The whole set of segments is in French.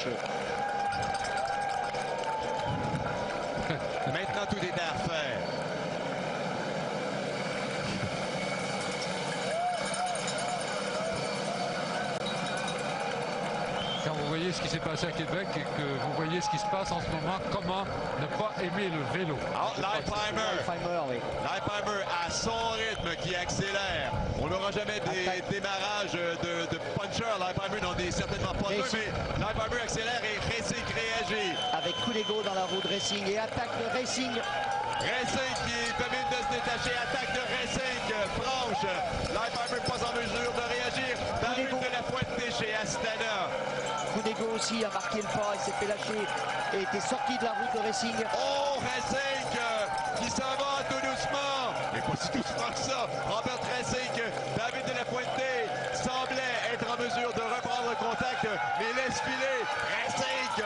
fâcheux. Maintenant, tout est à refaire. Quand vous voyez ce qui s'est passé à Québec et que vous voyez ce qui se passe en ce moment, comment ne pas aimer le vélo? Leipheimer, oui. Leipheimer à son rythme qui accélère. On n'aura jamais des démarrages de puncher. Leipheimer n'en est certainement pas deux, mais Leipheimer accélère et Racing réagit. Avec coup d'ego dans la roue de Racing et attaque de Racing. Racing qui termine de se détacher, attaque de Racing, franche. Leipheimer pas en mesure de réagir. David de la Fuente chez Astana. Coup d'ego aussi a marqué le pas, il s'est fait lâcher et était sorti de la route de Racing. Oh, Racing qui s'en va tout doucement. Mais pas si doucement que ça. Robert Racing, David de la Fuente semblait être en mesure de reprendre le contact, mais laisse filer. Racing,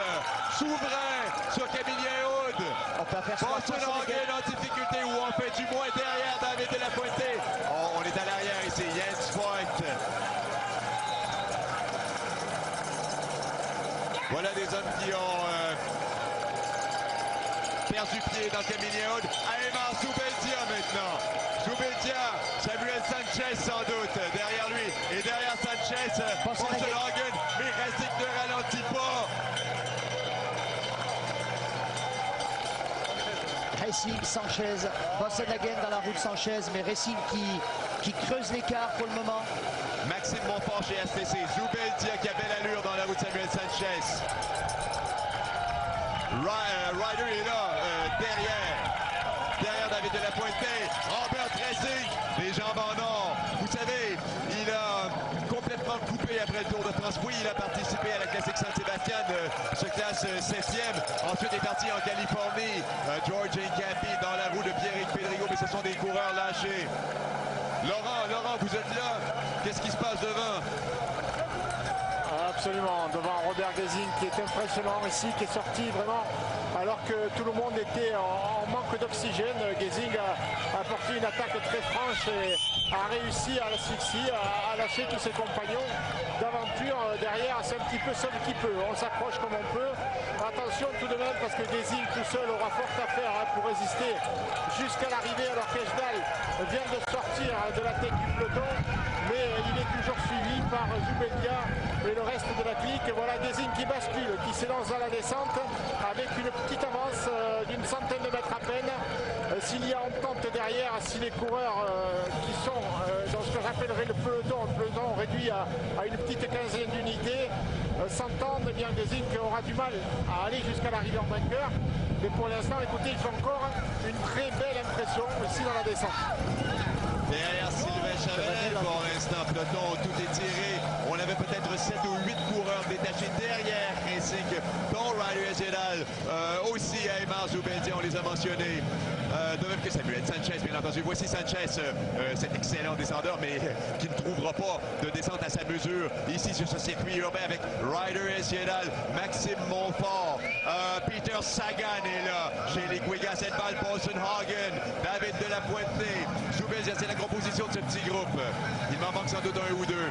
souverain sur Camille Hood. On peut apercevoir Boston Hagen en difficulté ou en fait du moins derrière David de la Fuente. Oh, on est à l'arrière ici. Jens Voigt. Voilà des hommes qui ont perdu pied dans Camille Hood. Aymar Zubeldia maintenant. Zubeldia, Samuel Sanchez sans doute derrière lui. Et derrière Sanchez, Boston Hagen. Mais Racing ne ralentit pas. Racing, Sanchez, Bossenhagen dans la roue de Sanchez, mais Racing qui creuse l'écart pour le moment. Maxime Montfort chez STC, Zubeldia qui a belle allure dans la roue de Samuel Sanchez. Ryder est là, derrière David de la Fuente. Robert Racing, les jambes en or. Vous savez, il a complètement coupé après le Tour de France. Oui, il a participé à la classique Saint-Sébastien, se classe 7e. Ensuite est parti en Californie. George Hincapie dans la roue de Pierrick Pedrigo, mais ce sont des coureurs lâchés. Laurent, vous êtes là. Qu'est-ce qui se passe devant? Absolument, devant Robert Gesing qui est impressionnant ici, qui est sorti vraiment alors que tout le monde était en manque d'oxygène. Gesing a porté une attaque très franche et a réussi à l'asphyxier, à lâcher tous ses compagnons d'aventure. Derrière, c'est un petit peu seul qui peut. On s'accroche comme on peut. Attention tout de même parce que Gesing tout seul aura fort à faire pour résister jusqu'à l'arrivée alors qu'Ejdal vient de sortir de la tête du peloton. Mais il est toujours suivi par Zubeldia et le reste de la clique. Voilà Gesing qui bascule, qui s'élance dans la descente avec une petite avance d'une centaine de mètres à peine. S'il y a entente derrière, si les coureurs qui sont dans ce que j'appellerais le peloton réduit à une petite quinzaine d'unités, s'entendent, bien Gesing aura du mal à aller jusqu'à l'arrivée en vainqueur. Mais pour l'instant, écoutez, il fait encore une très belle impression ici dans la descente. Derrière Sylvain Chavanel, pour l'instant, peloton, tout est tiré. On avait peut-être 7 ou 8 coureurs détachés derrière Racing, dont Ryder Ejedal, aussi Aymar Zubeldia, on les a mentionnés. De même que Samuel Sanchez, bien entendu. Voici Sanchez, cet excellent descendeur, mais qui ne trouvera pas de descente à sa mesure ici sur ce circuit urbain avec Ryder Ejedal, Maxime Montfort, Peter Sagan est là, chez les Quigas, Edval Bossenhagen, David de la Fuente, Zubeldia, c'est la composition de ce petit groupe. Il m'en manque sans doute un ou deux.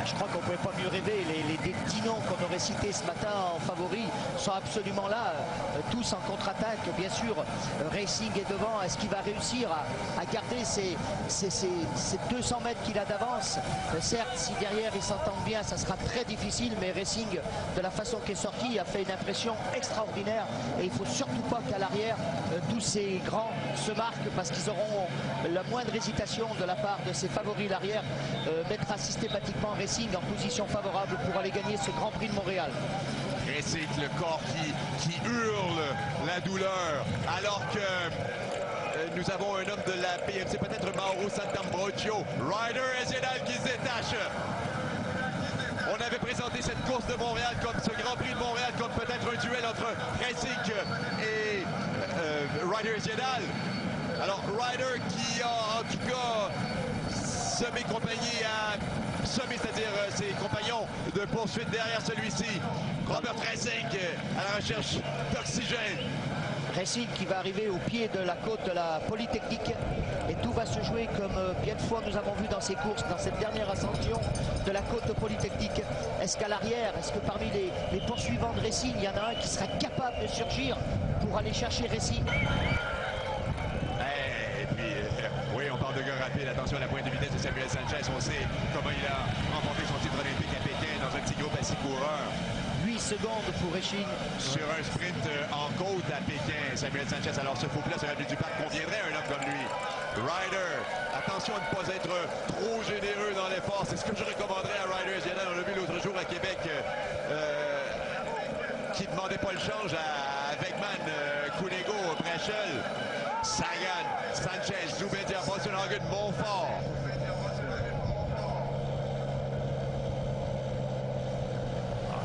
Je crois qu'on ne pouvait pas mieux rêver. Les 10 noms qu'on aurait cités ce matin en favoris sont absolument là, tous en contre-attaque. Bien sûr, Racing est devant. Est-ce qu'il va réussir à garder ces 200 mètres qu'il a d'avance? Certes, si derrière ils s'entendent bien, ça sera très difficile, mais Racing, de la façon qu'il est sorti, a fait une impression extraordinaire. Et il ne faut surtout pas qu'à l'arrière, tous ces grands se marquent parce qu'ils auront la moindre hésitation de la part de ces favoris. L'arrière mettra systématiquement Racing en position favorable pour aller gagner ce Grand Prix de Montréal. Racing, le corps qui hurle la douleur, alors que nous avons un homme de la PMC, peut-être Mauro Santambrogio, Ryder Ejedal qui se détache. On avait présenté cette course de Montréal comme ce Grand Prix de Montréal comme peut-être un duel entre Racing et Ryder Ejedal. Alors Ryder qui a en tout cas semé compagnie à c'est-à-dire ses compagnons de poursuite derrière celui-ci. Robert Racing à la recherche d'oxygène. Racing qui va arriver au pied de la côte de la Polytechnique et tout va se jouer comme bien de fois nous avons vu dans ces courses, dans cette dernière ascension de la côte Polytechnique. Est-ce qu'à l'arrière, est-ce que parmi les poursuivants de Racing, il y en a un qui sera capable de surgir pour aller chercher Racing? Et puis, oui, on parle de gars rapide. Attention à la pointe de vitesse de Samuel Sanchez. On sait comment il a remporté son titre olympique à Pékin dans un petit groupe à 6 coureurs. 8 secondes pour Racing. Sur un sprint en côte à Pékin, Samuel Sanchez. Alors ce faux plat sur l'avenue du Parc conviendrait à un homme comme lui. Ryder, attention à ne pas être trop généreux dans l'effort. C'est ce que je recommanderais à Ryder. On l'a vu l'autre jour à Québec qui ne demandait pas le change à Beckman, Cunego, Brechel, Sagan, Sanchez, Zubeldia, Boasson-Hagen, Montfort.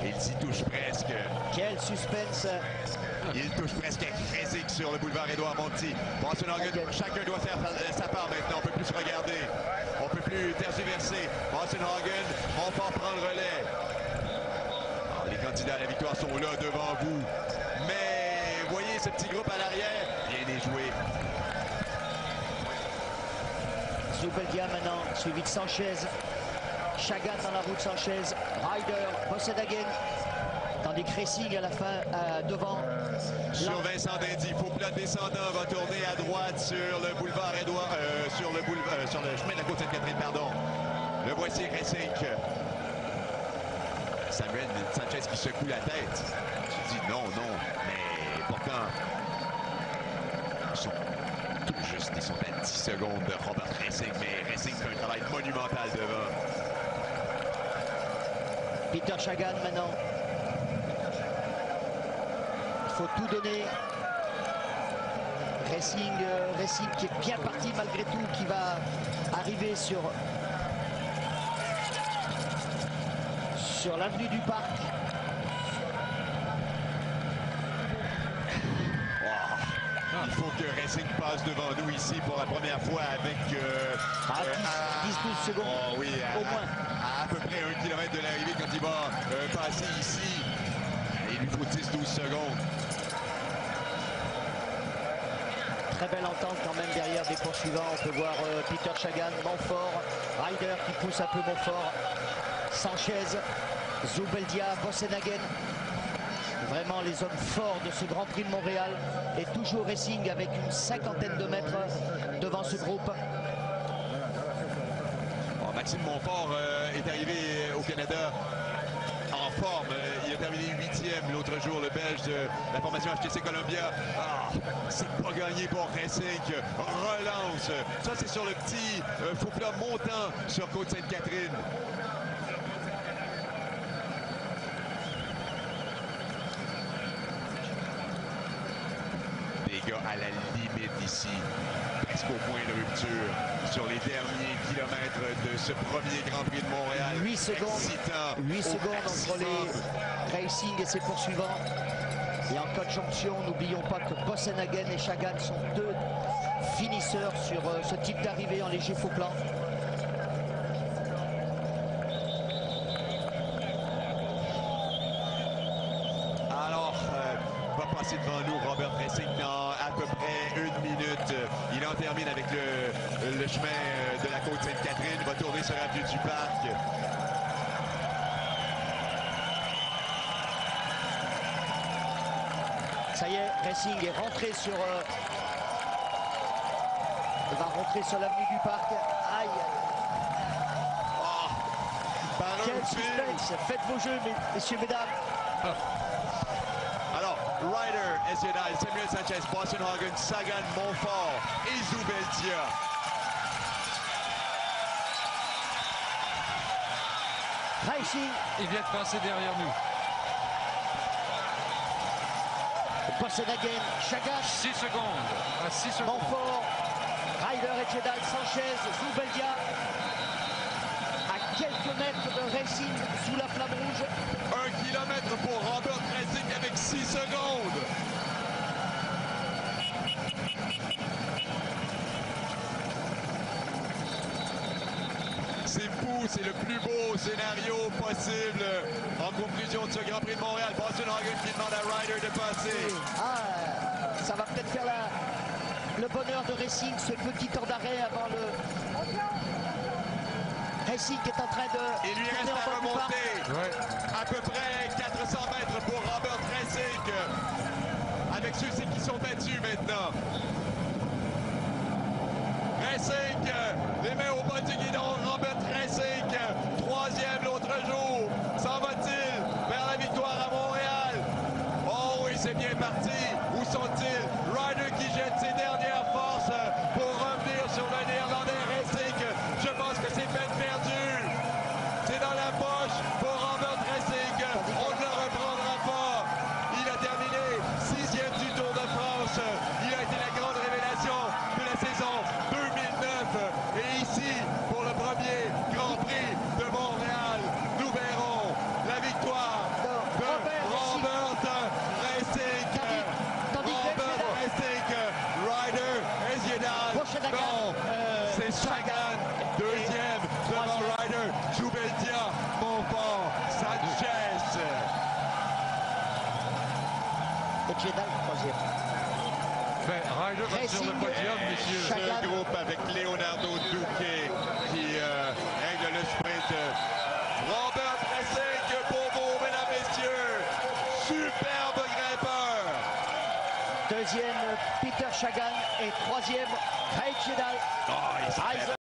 Il s'y touche presque. Quel suspense. Il touche presque à Kresic sur le boulevard Édouard-Montpetit. Boasson-Hagen, chacun doit faire sa part maintenant. On ne peut plus se regarder. On ne peut plus tergiverser. Boasson-Hagen, Montfort prend le relais. Alors, les candidats à la victoire sont là devant vous. Mais voyez ce petit groupe à l'arrière. Bien déjoué. Zubeldia maintenant, suivi de Sanchez. Chagan dans la route Sanchez. Ryder, Boasson-Hagen. Tandis que Racing à la fin devant. Sur Vincent Dindy, faux plat descendant, va tourner à droite sur le boulevard Édouard, sur le chemin de la côte Sainte-Catherine, pardon. Le voici Racing. Samuel Sanchez qui secoue la tête. Tu dis non, mais pourtant, ils sont tout juste, ils sont à 10 secondes de Robert Racing, mais Racing fait un travail monumental devant. Peter Chagan maintenant. Il faut tout donner. Racing qui est bien parti malgré tout, qui va arriver sur l'avenue du Parc. Il faut que Racing passe devant nous ici pour la première fois avec 10-12 secondes oui, au moins. À peu près 1 km de l'arrivée quand il va passer ici. Il lui faut 10-12 secondes. Très belle entente quand même derrière des poursuivants. On peut voir Peter Chagan, Montfort, Ryder qui pousse un peu Montfort, Sanchez, Zubeldia, Boasson-Hagen. Vraiment les hommes forts de ce Grand Prix de Montréal. Et toujours Racing avec une 50aine de mètres devant ce groupe. Bon, Maxime Montfort est arrivé au Canada en forme. Il a terminé 8e l'autre jour, le Belge de la formation HTC Columbia. C'est pas gagné pour Racing. Relance. Ça, c'est sur le petit faux plat montant sur Côte-Sainte-Catherine. Les gars à la limite ici, presque au point de rupture sur les derniers kilomètres de ce premier Grand Prix de Montréal. 8 secondes, 8 secondes entre les Racing et ses poursuivants. Et en cas de jonction, n'oublions pas que Boasson-Hagen et Chagan sont deux finisseurs sur ce type d'arrivée en léger faux plan. Va passer devant nous Robert Racing dans à peu près 1 minute. Il en termine avec le chemin de la côte Sainte-Catherine. Il va tourner sur l'avenue du Parc. Ça y est, Racing est rentré sur... va rentrer sur l'avenue du Parc. Aïe. Quel suspense. Faites vos jeux, messieurs, mesdames. Alors, Ryder, Eziedal, Samuel Sanchez, Boasson-Hagen, Sagan, Montfort et Zubeldia. Racing. Il vient de passer derrière nous. Boasson-Hagen, Chagan. 6 secondes. À 6 secondes. Montfort, Ryder, Eziedal, Sanchez, Zubeldia. À quelques mètres de Racing sous la flamme rouge. 1 kilomètre pour Robert Racing avec 6 secondes. C'est fou, c'est le plus beau scénario possible en conclusion de ce Grand Prix de Montréal. Boasson-Hagen qui demande à Ryder de passer. Ça va peut-être faire le bonheur de Racing, ce petit temps d'arrêt avant le... Racing qui est en train de... Il lui reste à remonter à peu près 400 mètres pour Robert Racing, avec ceux-ci qui sont battus maintenant. Racing, les mains au bas du guidon, Robert Racing, troisième l'autre jour. S'en va-t-il vers la victoire à Montréal? Oh oui, c'est bien parti. Où sont-ils? Ryder qui jette ses dernières forces pour revenir sur le Néerlandais Racing. Je pense que c'est peine perdue. C'est dans la poche pour Robert Racing. On ne le reprendra pas. Il a terminé 6e du Tour de France. Il a été la grande révélation de la saison 2009. Et ici, pour le premier Grand Prix de Montréal, nous verrons la victoire de Robert Racing. Robert Racing, Ryder Hesjedal. Non, c'est Sagan, deuxième devant Ryder, Jubeldia, Monfort, Sanchez. Hesjedal, troisième. Ben, Ryder va sur le podium, messieurs. Ce groupe avec Leonardo Duque qui règle le sprint. Robert Racing pour vous, mesdames, messieurs. Superbe grimpeur. Deuxième, Peter Sagan. Et troisième, Hesjedal. Oh,